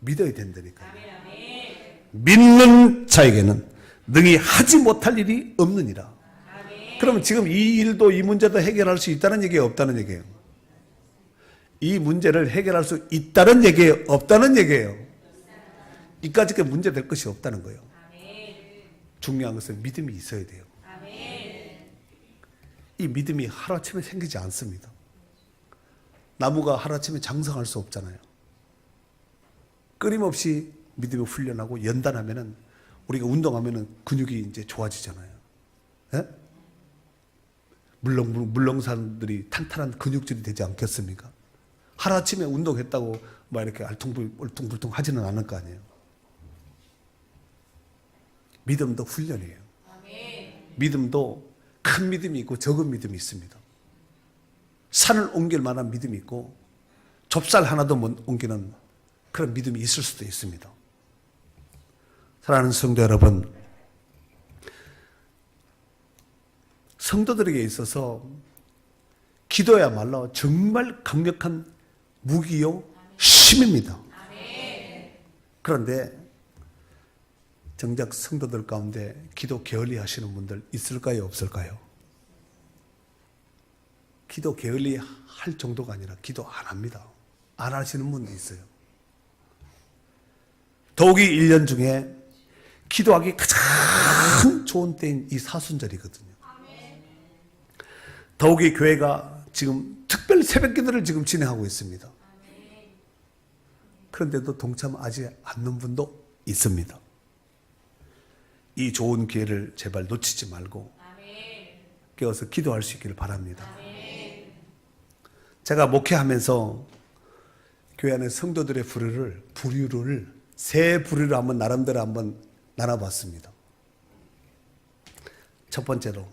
믿어야 된다니까. 믿는 자에게는 능히 하지 못할 일이 없느니라. 그러면 지금 이 일도 이 문제도 해결할 수 있다는 얘기예요, 없다는 얘기예요? 이 문제를 해결할 수 있다는 얘기예요, 없다는 얘기예요? 이까짓게 문제 될 것이 없다는 거예요. 중요한 것은 믿음이 있어야 돼요. 이 믿음이 하루아침에 생기지 않습니다. 나무가 하루아침에 장성할 수 없잖아요. 끊임없이 믿음이 훈련하고 연단하면은 우리가 운동하면은 근육이 이제 좋아지잖아요. 예? 물렁사람들이 탄탄한 근육질이 되지 않겠습니까? 하루아침에 운동했다고 막 이렇게 울퉁불퉁 하지는 않을 거 아니에요. 믿음도 훈련이에요. 믿음도 큰 믿음이 있고 적은 믿음이 있습니다. 산을 옮길 만한 믿음이 있고 좁쌀 하나도 못 옮기는 그런 믿음이 있을 수도 있습니다. 사랑하는 성도 여러분, 성도들에게 있어서 기도야말로 정말 강력한 무기요 힘입니다. 그런데 정작 성도들 가운데 기도 게을리 하시는 분들 있을까요, 없을까요? 기도 게을리 할 정도가 아니라 기도 안 합니다. 안 하시는 분도 있어요. 더욱이 1년 중에 기도하기 가장 좋은 때인 이 사순절이거든요. 더욱이 교회가 지금 특별 새벽 기도를 지금 진행하고 있습니다. 그런데도 동참하지 않는 분도 있습니다. 이 좋은 기회를 제발 놓치지 말고 깨어서 기도할 수 있기를 바랍니다. 제가 목회하면서 교회 안에 성도들의 부류를 세 부류로 한번 나름대로 한번 나눠봤습니다. 첫 번째로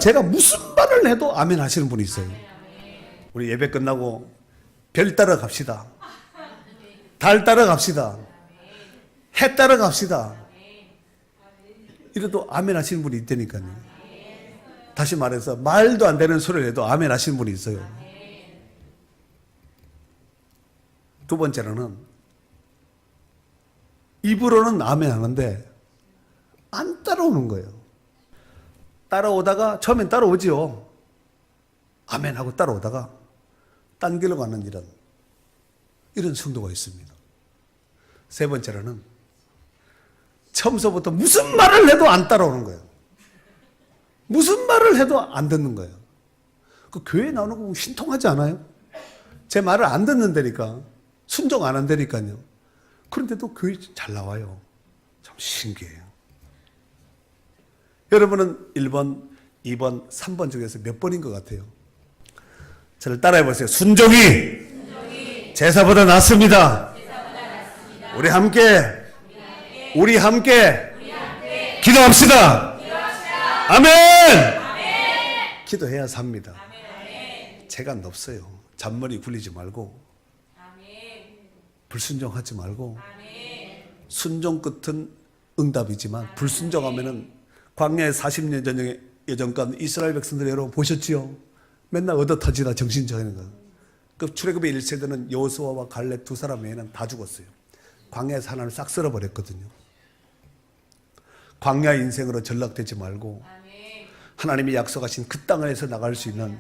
제가 무슨 말을 해도 아멘 하시는 분이 있어요. 우리 예배 끝나고 별 따라 갑시다. 달 따라 갑시다. 해 따라 갑시다. 이래도 아멘 하시는 분이 있다니까요. 다시 말해서 말도 안 되는 소리를 해도 아멘 하시는 분이 있어요. 두 번째로는 입으로는 아멘 하는데 안 따라오는 거예요. 따라오다가 처음엔 따라오지요. 아멘 하고 따라오다가 딴 길로 가는 이런 성도가 있습니다. 세 번째로는 처음서부터 무슨 말을 해도 안 따라오는 거예요. 무슨 말을 해도 안 듣는 거예요. 그 교회 나오는 거 신통하지 않아요? 제 말을 안 듣는다니까. 순종 안 한다니까요. 그런데도 교회 잘 나와요. 참 신기해요. 여러분은 1번, 2번, 3번 중에서 몇 번인 것 같아요? 저를 따라해 보세요. 순종이 제사보다 낫습니다. 우리 함께 기도합시다. 아멘! 기도해야 삽니다. 제가 높어요. 잔머리 굴리지 말고, 불순종하지 말고, 순종 끝은 응답이지만 불순종하면은 광야에 40년 전에 여정간 이스라엘 백성들 여러분 보셨지요? 맨날 얻어 터지다 정신 차리는 거. 그 출애굽의 1세대는 여호수아와 갈렙 두 사람 외에는 다 죽었어요. 광야에서 하나를 싹 쓸어버렸거든요. 광야 인생으로 전락되지 말고 하나님이 약속하신 그 땅에서 나갈 수 있는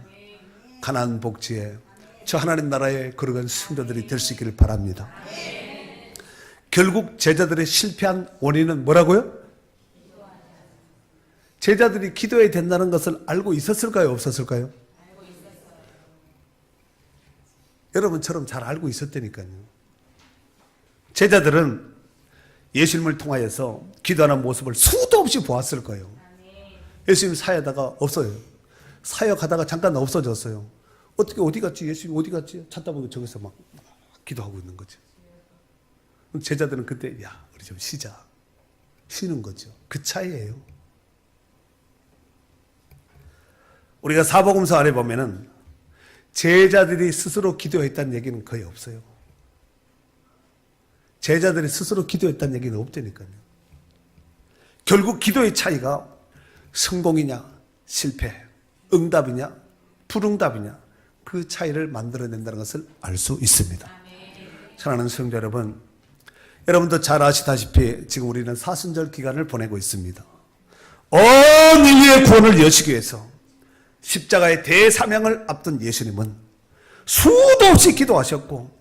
가나안 복지에 저 하나님 나라에 거룩한 성도들이 될 수 있기를 바랍니다. 결국 제자들의 실패한 원인은 뭐라고요? 제자들이 기도해야 된다는 것을 알고 있었을까요? 없었을까요? 여러분처럼 잘 알고 있었다니까요. 제자들은 예수님을 통하여서 기도하는 모습을 수도 없이 보았을 거예요. 예수님 사역하다가 없어요. 사역하다가 잠깐 없어졌어요. 어떻게 어디 갔지? 예수님 어디 갔지? 찾다 보면 저기서 막 기도하고 있는 거죠. 제자들은 그때 야 우리 좀 쉬자. 쉬는 거죠. 그 차이예요. 우리가 사복음서 안에 보면은 제자들이 스스로 기도했다는 얘기는 거의 없어요. 제자들이 스스로 기도했다는 얘기는 없다니까요. 결국 기도의 차이가 성공이냐, 실패, 응답이냐, 불응답이냐 그 차이를 만들어낸다는 것을 알 수 있습니다. 사랑하는 성도 여러분, 여러분도 잘 아시다시피 지금 우리는 사순절 기간을 보내고 있습니다. 온 인류의 구원을 여시기 위해서 십자가의 대사명을 앞둔 예수님은 수도 없이 기도하셨고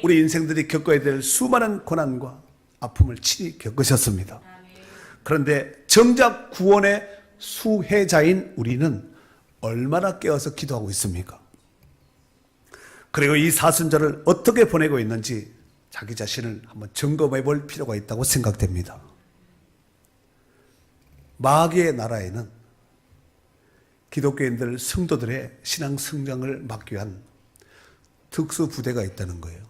우리 인생들이 겪어야 될 수많은 고난과 아픔을 친히 겪으셨습니다. 그런데 정작 구원의 수혜자인 우리는 얼마나 깨어서 기도하고 있습니까? 그리고 이 사순절을 어떻게 보내고 있는지 자기 자신을 한번 점검해 볼 필요가 있다고 생각됩니다. 마귀의 나라에는 기독교인들 성도들의 신앙 성장을 막기 위한 특수 부대가 있다는 거예요.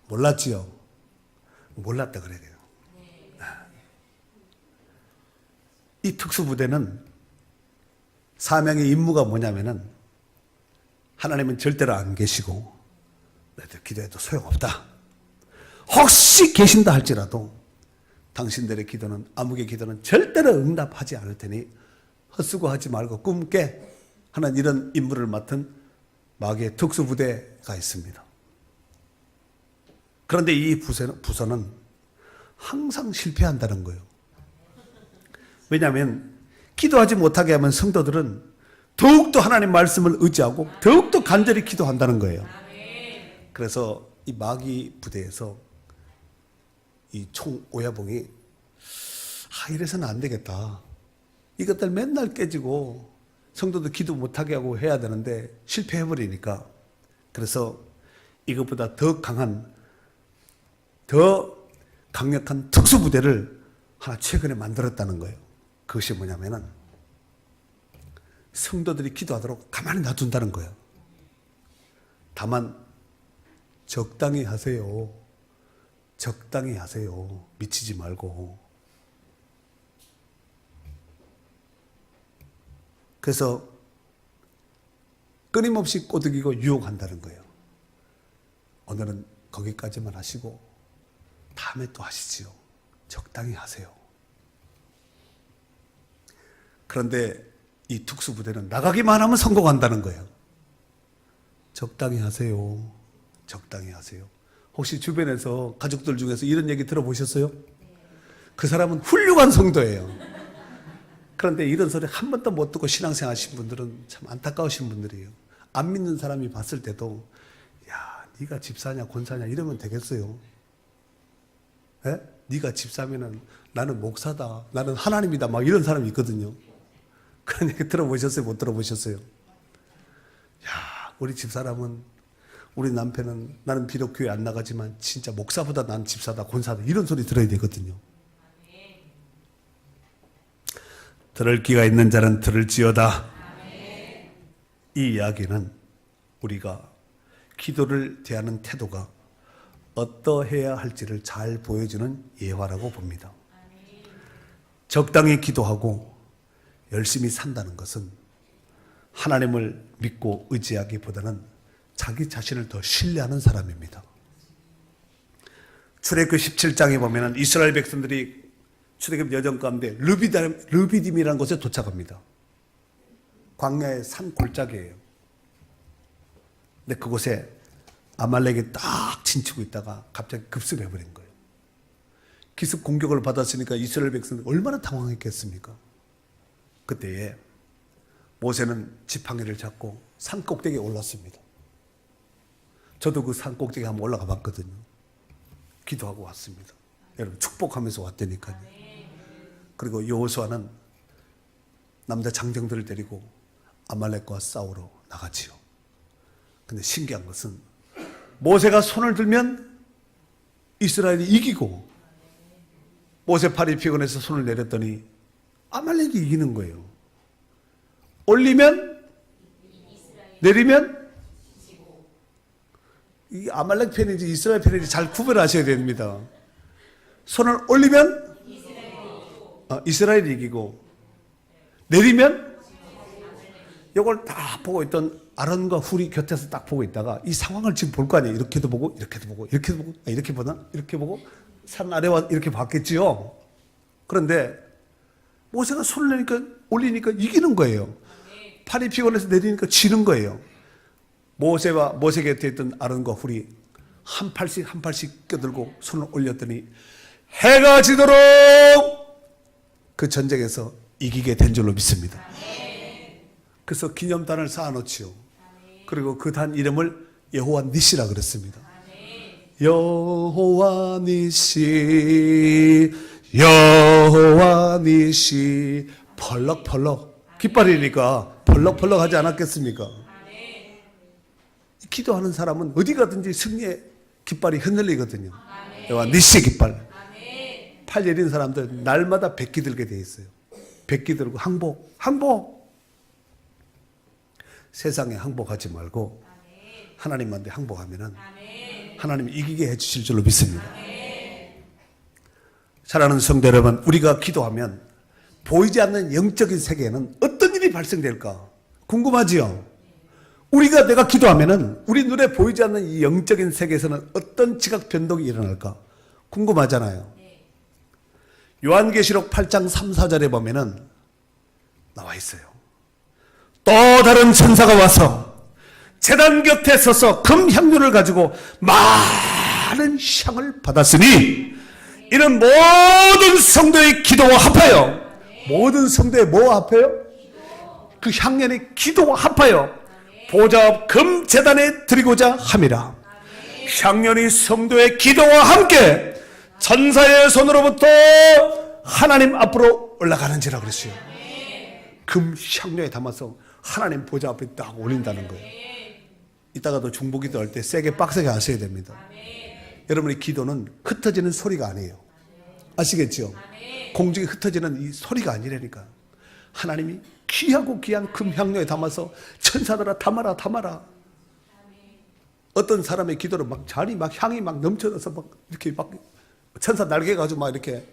몰랐지요? 몰랐다 그래야 돼요. 이 특수 부대는 사명의 임무가 뭐냐면은 하나님은 절대로 안 계시고 너희들 기도해도 소용없다. 혹시 계신다 할지라도 당신들의 기도는 암흑의 기도는 절대로 응답하지 않을 테니 헛수고하지 말고 꿈깨 하는 이런 임무를 맡은 마귀의 특수부대가 있습니다. 그런데 이 부서는 항상 실패한다는 거예요. 왜냐하면 기도하지 못하게 하면 성도들은 더욱더 하나님 말씀을 의지하고 더욱더 간절히 기도한다는 거예요. 그래서 이 마귀 부대에서 이 총 오야봉이 이래서는 안 되겠다. 이것들 맨날 깨지고 성도들 기도 못하게 하고 해야 되는데 실패해버리니까 그래서 이것보다 더 강력한 특수부대를 하나 최근에 만들었다는 거예요. 그것이 뭐냐면은 성도들이 기도하도록 가만히 놔둔다는 거예요. 다만 적당히 하세요. 적당히 하세요. 미치지 말고. 그래서 끊임없이 꼬드기고 유혹한다는 거예요. 오늘은 거기까지만 하시고 다음에 또 하시지요. 적당히 하세요. 그런데 이 특수부대는 나가기만 하면 성공한다는 거예요. 적당히 하세요. 적당히 하세요. 혹시 주변에서 가족들 중에서 이런 얘기 들어보셨어요? 그 사람은 훌륭한 성도예요. 그런데 이런 소리 한 번도 못 듣고 신앙생활 하신 분들은 참 안타까우신 분들이에요. 안 믿는 사람이 봤을 때도 야, 네가 집사냐 권사냐 이러면 되겠어요? 예? 네가 집사면은 나는 목사다, 나는 하나님이다, 막 이런 사람이 있거든요. 그런 얘기 들어보셨어요? 못 들어보셨어요? 야, 우리 집사람은, 우리 남편은 나는 비록 교회 안 나가지만 진짜 목사보다 난 집사다, 권사다, 이런 소리 들어야 되거든요. 들을 귀가 있는 자는 들을지어다. 이 이야기는 우리가 기도를 대하는 태도가 어떠해야 할지를 잘 보여주는 예화라고 봅니다. 적당히 기도하고 열심히 산다는 것은 하나님을 믿고 의지하기보다는 자기 자신을 더 신뢰하는 사람입니다. 출애굽 17장에 보면 이스라엘 백성들이 출애굽 여정 가운데 르비딤이라는 곳에 도착합니다. 광야의 산 골짜기예요. 근데 그곳에 아말렉이 딱 진치고 있다가 갑자기 급습해버린 거예요. 기습 공격을 받았으니까 이스라엘 백성들이 얼마나 당황했겠습니까? 그때에 모세는 지팡이를 잡고 산 꼭대기에 올랐습니다. 저도 그 산 꼭대기에 한번 올라가 봤거든요. 기도하고 왔습니다. 여러분 축복하면서 왔다니까요. 그리고 여호수아는 남자 장정들을 데리고 아말렉과 싸우러 나가지요. 근데 신기한 것은 모세가 손을 들면 이스라엘이 이기고, 모세 팔이 피곤해서 손을 내렸더니 아말렉이 이기는 거예요. 올리면 내리면, 이 아말렉 편인지 이스라엘 편인지 잘 구별하셔야 됩니다. 손을 올리면 이스라엘이 이기고, 내리면, 이걸 딱 보고 있던 아론과 훌이 곁에서 딱 보고 있다가 이 상황을 지금 볼 거 아니에요. 이렇게도 보고 이렇게도 보고 이렇게도 보고, 이렇게 보나 이렇게 보고 산 아래와 이렇게 봤겠지요. 그런데 모세가 손을 내니까 올리니까 이기는 거예요. 팔이 피곤해서 내리니까 지는 거예요. 모세 곁에 있던 아론과 훌이 한 팔씩 껴들고 손을 올렸더니 해가 지도록 그 전쟁에서 이기게 된 줄로 믿습니다. 그래서 기념단을 쌓아놓지요. 그리고 그 단 이름을 여호와 니시라 그랬습니다. 여호와 니시, 여호와 니시. 펄럭펄럭, 깃발이니까 펄럭펄럭 하지 않았겠습니까? 기도하는 사람은 어디 가든지 승리의 깃발이 흔들리거든요. 여호와 니시 깃발. 팔 내린 사람들 날마다 백기 들게 돼 있어요. 백기 들고 항복. 세상에 항복하지 말고 하나님한테 항복하면은 하나님이 이기게 해주실 줄로 믿습니다. 사랑하는 성도 여러분, 우리가 기도하면 보이지 않는 영적인 세계에는 어떤 일이 발생될까 궁금하지요? 내가 기도하면은 우리 눈에 보이지 않는 이 영적인 세계에서는 어떤 지각 변동이 일어날까 궁금하잖아요. 요한계시록 8장 3, 4절에 보면은 나와 있어요. 또 다른 천사가 와서 제단 곁에 서서 금 향료를 가지고 많은 향을 받았으니 이는 모든 성도의 기도와 합하여, 모든 성도의 뭐와 합하여? 그 향연의 기도와 합하여 보좌 앞 금 제단에 드리고자 함이라. 향연이 성도의 기도와 함께 천사의 손으로부터 하나님 앞으로 올라가는지라 그랬어요. 금 향료에 담아서 하나님 보좌 앞에 딱 올린다는 거예요. 이따가도 중보기도 할 때 세게 빡세게 하셔야 됩니다. 여러분의 기도는 흩어지는 소리가 아니에요. 아시겠죠? 공중에 흩어지는 이 소리가 아니라니까. 하나님이 귀하고 귀한 금 향료에 담아서 천사들아 담아라. 어떤 사람의 기도를 막 잔이 막 향이 막 넘쳐나서 막 이렇게 막 천사 날개 가지고 막 이렇게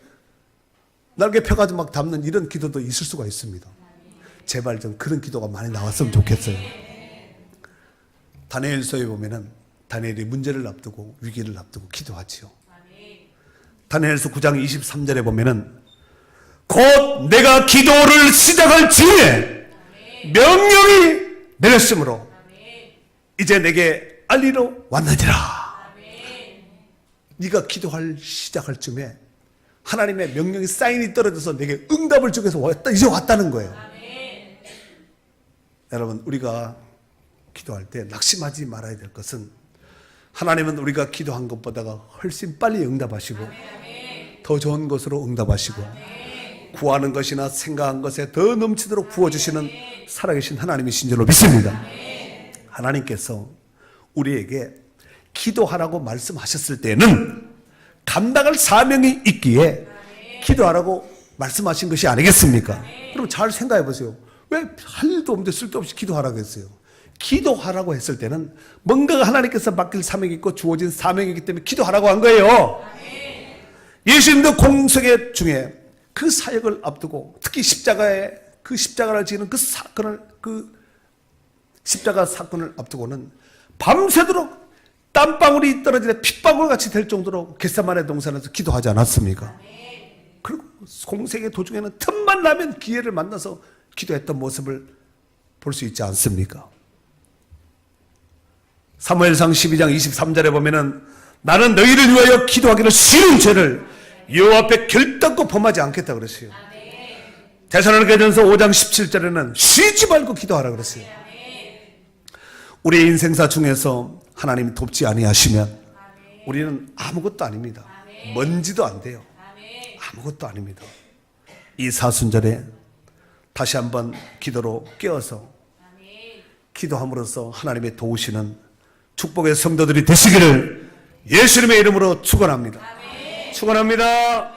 날개 펴가지고 막 담는 이런 기도도 있을 수가 있습니다. 제발 좀 그런 기도가 많이 나왔으면 좋겠어요. 다니엘서에 보면은 다니엘이 문제를 앞두고 위기를 앞두고 기도하지요. 다니엘서 9장 23절에 보면은 곧 내가 기도를 시작할 즈음에 명령이 내렸으므로 이제 내게 알리러 왔느니라. 네가 기도할 시작할 쯤에 하나님의 명령이 사인이 떨어져서 내게 응답을 주기 위해서 이제 왔다는 거예요. 여러분, 우리가 기도할 때 낙심하지 말아야 될 것은 하나님은 우리가 기도한 것보다가 훨씬 빨리 응답하시고 더 좋은 것으로 응답하시고 구하는 것이나 생각한 것에 더 넘치도록 부어주시는 살아계신 하나님이신 줄로 믿습니다. 하나님께서 우리에게 기도하라고 말씀하셨을 때는 감당할 사명이 있기에 기도하라고 말씀하신 것이 아니겠습니까? 그럼 잘 생각해 보세요. 왜 할 일도 없는데 쓸데없이 기도하라고 했어요? 기도하라고 했을 때는 뭔가가 하나님께서 맡길 사명이 있고 주어진 사명이기 때문에 기도하라고 한 거예요. 예수님도 공생애 중에 그 사역을 앞두고 특히 십자가에 그 십자가를 지는 그 사건을 십자가 사건을 앞두고는 밤새도록 땀방울이 떨어지는 핏방울 같이 될 정도로 겟세마네 동산에서 기도하지 않았습니까? 그리고 공생의 도중에는 틈만 나면 기회를 만나서 기도했던 모습을 볼 수 있지 않습니까? 사무엘상 12장 23절에 보면은 나는 너희를 위하여 기도하기를 싫은 죄를 여호와 앞에 결단코 범하지 않겠다 그랬어요. 데살로니가전서 5장 17절에는 쉬지 말고 기도하라 그랬어요. 우리의 인생사 중에서 하나님이 돕지 아니하시면 우리는 아무것도 아닙니다. 먼지도 안 돼요. 아무것도 아닙니다. 이 사순절에 다시 한번 기도로 깨어서 기도함으로써 하나님의 도우시는 축복의 성도들이 되시기를 예수님의 이름으로 축원합니다. 축원합니다.